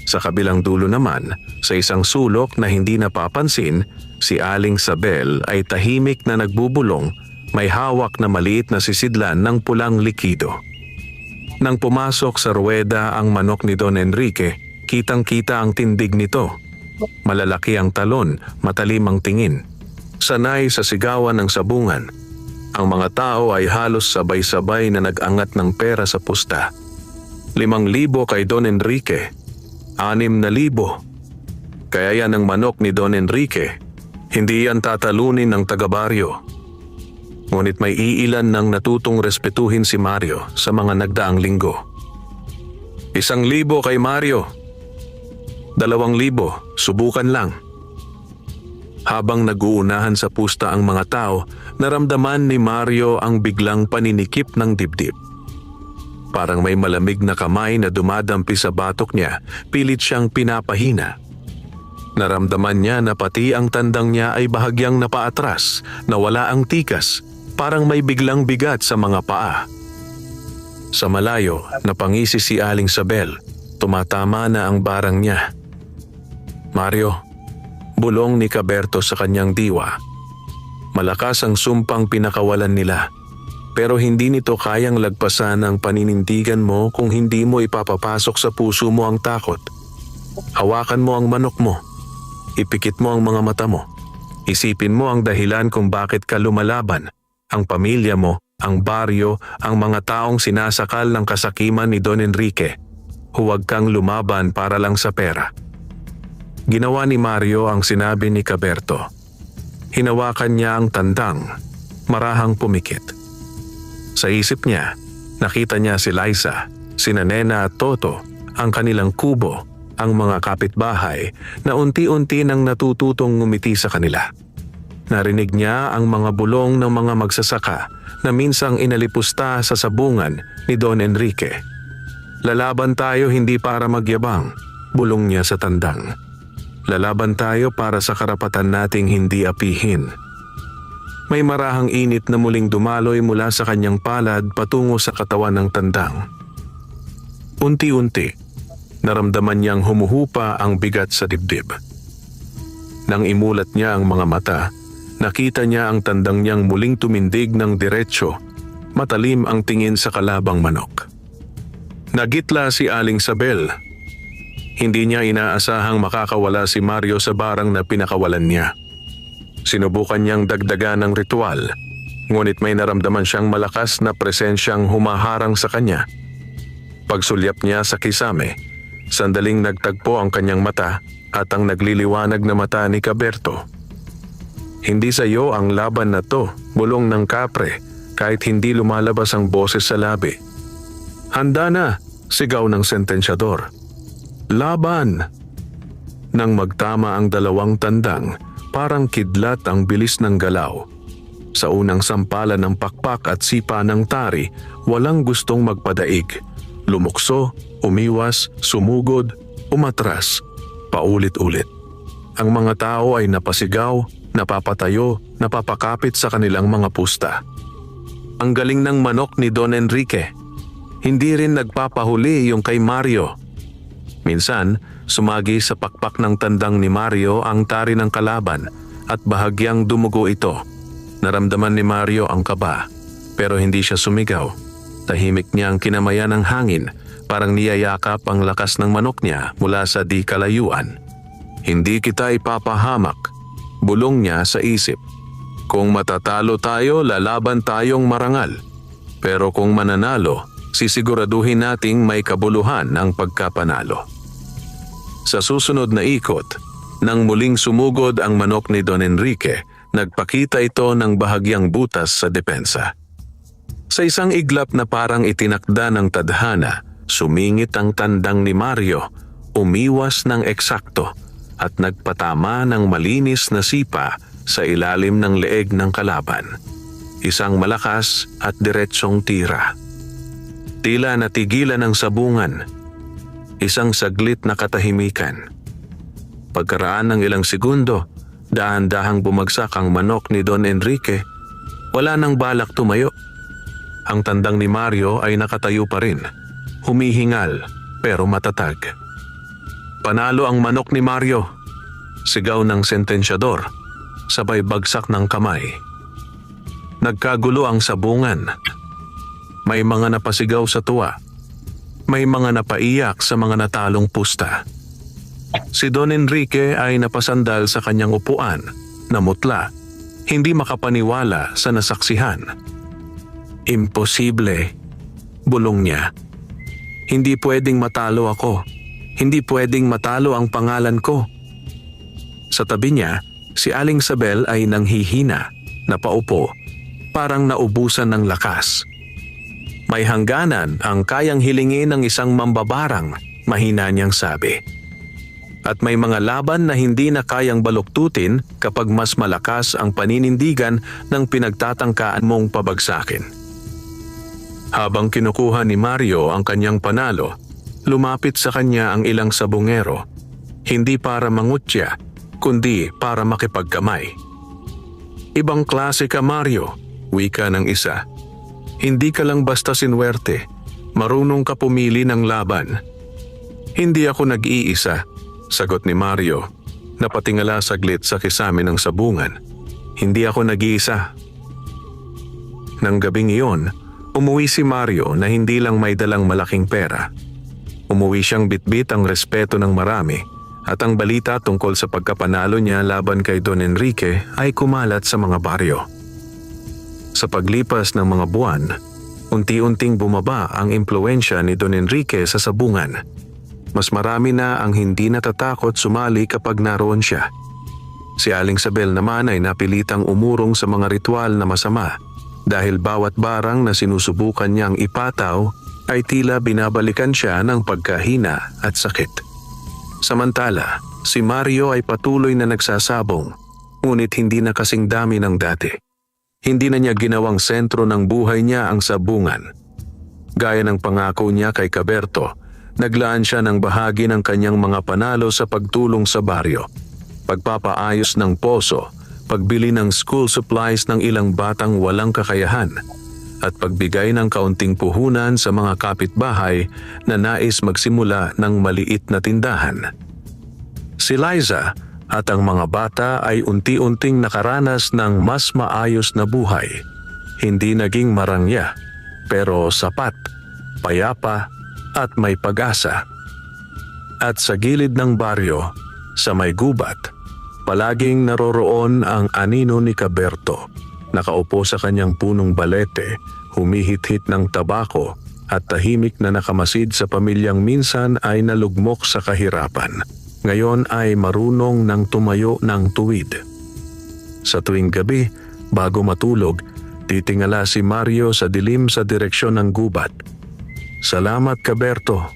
Sa kabilang dulo naman, sa isang sulok na hindi napapansin, si Aling Sabel ay tahimik na nagbubulong, may hawak na maliit na sisidlan ng pulang likido. Nang pumasok sa ruweda ang manok ni Don Enrique, kitang-kita ang tindig nito. Malalaki ang talon, matalim ang tingin. Sanay sa sigawan ng sabungan, ang mga tao ay halos sabay-sabay na nag-angat ng pera sa pusta. 5,000 kay Don Enrique, 6,000. Kaya yan ang manok ni Don Enrique. Hindi yan tatalunin ng taga-baryo. Ngunit may iilan ng natutong respetuhin si Mario sa mga nagdaang linggo. 1,000 kay Mario. 2,000, subukan lang. Habang nag-uunahan sa pusta ang mga tao, naramdaman ni Mario ang biglang paninikip ng dibdib. Parang may malamig na kamay na dumadampi sa batok niya, pilit siyang pinapahina. Naramdaman niya na pati ang tandang niya ay bahagyang napaatras, na wala ang tikas, parang may biglang bigat sa mga paa. Sa malayo, napangisi si Aling Sabel, tumatama na ang barang niya. Mario, bulong ni Caberto sa kanyang diwa. Malakas ang sumpang pinakawalan nila. Pero hindi nito kayang lagpasan ang paninindigan mo kung hindi mo ipapapasok sa puso mo ang takot. Hawakan mo ang manok mo. Ipikit mo ang mga mata mo. Isipin mo ang dahilan kung bakit ka lumalaban. Ang pamilya mo, ang baryo, ang mga taong sinasakal ng kasakiman ni Don Enrique. Huwag kang lumaban para lang sa pera. Ginawa ni Mario ang sinabi ni Caberto. Hinawakan niya ang tandang, marahang pumikit. Sa isip niya, nakita niya si Liza, sina Nena at Toto, ang kanilang kubo, ang mga kapitbahay na unti-unti nang natututong ngumiti sa kanila. Narinig niya ang mga bulong ng mga magsasaka na minsang inalipusta sa sabungan ni Don Enrique. Lalaban tayo hindi para magyabang, bulong niya sa tandang. Lalaban tayo para sa karapatan nating hindi apihin. May marahang init na muling dumaloy mula sa kanyang palad patungo sa katawan ng tandang. Unti-unti, naramdaman niyang humuhupa ang bigat sa dibdib. Nang imulat niya ang mga mata, nakita niya ang tandang niyang muling tumindig ng diretsyo, matalim ang tingin sa kalabang manok. Nagitla si Aling Sabel. Hindi niya inaasahang makakawala si Mario sa barang na pinakawalan niya. Sinubukan niyang dagdagan ng ritual, Ngunit may naramdaman siyang malakas na presensyang humaharang sa kanya. Pagsulyap niya sa kisame, sandaling nagtagpo ang kanyang mata at ang nagliliwanag na mata ni Caberto. "Hindi sa iyo ang laban na to," bulong ng kapre kahit hindi lumalabas ang boses sa labi. "Handa na," sigaw ng sentensyador. "Laban!" Nang magtama ang dalawang tandang, parang kidlat ang bilis ng galaw. Sa unang sampalan ng pakpak at sipa ng tari, walang gustong magpadaig. Lumukso, umiwas, sumugod, umatras, paulit-ulit. Ang mga tao ay napasigaw, napapatayo, napapakapit sa kanilang mga pusta. Ang galing ng manok ni Don Enrique. Hindi rin nagpapahuli yung kay Mario. Minsan, sumagi sa pakpak ng tandang ni Mario ang tari ng kalaban at bahagyang dumugo ito. Naramdaman ni Mario ang kaba, pero hindi siya sumigaw. Tahimik niyang kinamayan ng hangin, parang niyayakap ang lakas ng manok niya mula sa di kalayuan. "Hindi kita ipapahamak," bulong niya sa isip. "Kung matatalo tayo, lalaban tayong marangal. Pero kung mananalo, sisiguraduhin nating may kabuluhan ang pagkapanalo." Sa susunod na ikot, nang muling sumugod ang manok ni Don Enrique, nagpakita ito ng bahagyang butas sa depensa. Sa isang iglap na parang itinakda ng tadhana, sumingit ang tandang ni Mario, umiwas ng eksakto at nagpatama ng malinis na sipa sa ilalim ng leeg ng kalaban. Isang malakas at diretsong tira. Tila natigilan ang sabungan. Isang saglit na katahimikan. Pagkaraan ng ilang segundo, dahan-dahang bumagsak ang manok ni Don Enrique. Wala nang balak tumayo. Ang tandang ni Mario ay nakatayo pa rin, humihingal pero matatag. "Panalo ang manok ni Mario," sigaw ng sentensyador, sabay bagsak ng kamay. Nagkagulo ang sabungan. May mga napasigaw sa tuwa. May mga napaiyak sa mga natalong pusta. Si Don Enrique ay napasandal sa kanyang upuan, namutla, hindi makapaniwala sa nasaksihan. "Imposible," bulong niya. "Hindi pwedeng matalo ako. Hindi pwedeng matalo ang pangalan ko." Sa tabi niya, si Aling Sabel ay nanghihina, napaupo, parang naubusan ng lakas. "May hangganan ang kayang hilingin ng isang mambabarang," mahina niyang sabi. "At may mga laban na hindi na kayang baluktutin kapag mas malakas ang paninindigan ng pinagtatangkaan mong pabagsakin." Habang kinukuha ni Mario ang kanyang panalo, lumapit sa kanya ang ilang sabungero, hindi para mangutya, kundi para makipagkamay. "Ibang klase ka, Mario," wika ng isa. "Hindi ka lang basta sinwerte, marunong ka pumili ng laban." "Hindi ako nag-iisa," sagot ni Mario, napatingala saglit sa kisame ng sabungan. "Hindi ako nag-iisa." Nang gabing iyon, umuwi si Mario na hindi lang may dalang malaking pera. Umuwi siyang bitbit ang respeto ng marami at ang balita tungkol sa pagkapanalo niya laban kay Don Enrique ay kumalat sa mga baryo. Sa paglipas ng mga buwan, unti-unting bumaba ang impluwensya ni Don Enrique sa sabungan. Mas marami na ang hindi natatakot sumali kapag naroon siya. Si Aling Sabel naman ay napilitang umurong sa mga ritual na masama dahil bawat barang na sinusubukan niyang ipataw ay tila binabalikan siya ng pagkahina at sakit. Samantala, si Mario ay patuloy na nagsasabong, ngunit hindi na kasing dami ng dati. Hindi na niya ginawang sentro ng buhay niya ang sabungan. Gaya ng pangako niya kay Caberto, naglaan siya ng bahagi ng kanyang mga panalo sa pagtulong sa baryo, pagpapaayos ng poso, pagbili ng school supplies ng ilang batang walang kakayahan, at pagbigay ng kaunting puhunan sa mga kapitbahay na nais magsimula ng maliit na tindahan. Si Liza at ang mga bata ay unti-unting nakaranas ng mas maayos na buhay. Hindi naging marangya, pero sapat, payapa at may pag-asa. At sa gilid ng baryo, sa may gubat, palaging naroroon ang anino ni Caberto, Nakaupo sa kanyang punong balete, humihit-hit ng tabako at tahimik na nakamasid sa pamilyang minsan ay nalugmok sa kahirapan. Ngayon ay marunong ng tumayo ng tuwid. Sa tuwing gabi, bago matulog, titingala si Mario sa dilim sa direksyon ng gubat. "Salamat, Kaberto,"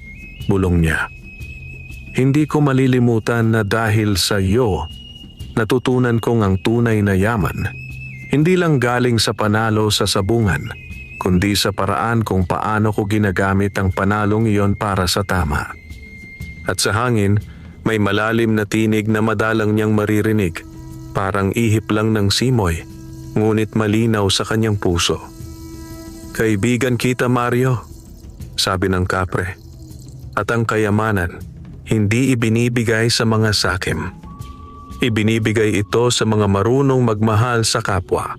bulong niya. "Hindi ko malilimutan na dahil sa iyo, natutunan kong ang tunay na yaman. Hindi lang galing sa panalo sa sabungan, kundi sa paraan kung paano ko ginagamit ang panalong iyon para sa tama." At sa hangin, may malalim na tinig na madalang niyang maririnig, parang ihip lang ng simoy, ngunit malinaw sa kanyang puso. "Kaibigan kita, Mario," sabi ng kapre. "At ang kayamanan, hindi ibinibigay sa mga sakim. Ibinibigay ito sa mga marunong magmahal sa kapwa."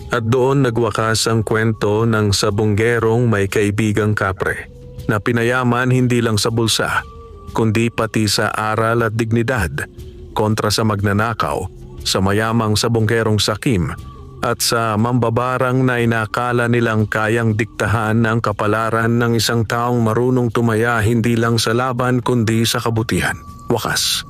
At doon nagwakas ang kwento ng sabunggerong may kaibigang kapre, na pinayaman hindi lang sa bulsa, kundi pati sa aral at dignidad, kontra sa magnanakaw, sa mayamang sabunggerong sakim, at sa mambabarang na inakala nilang kayang diktahan ang kapalaran ng isang taong marunong tumaya hindi lang sa laban kundi sa kabutihan. Wakas.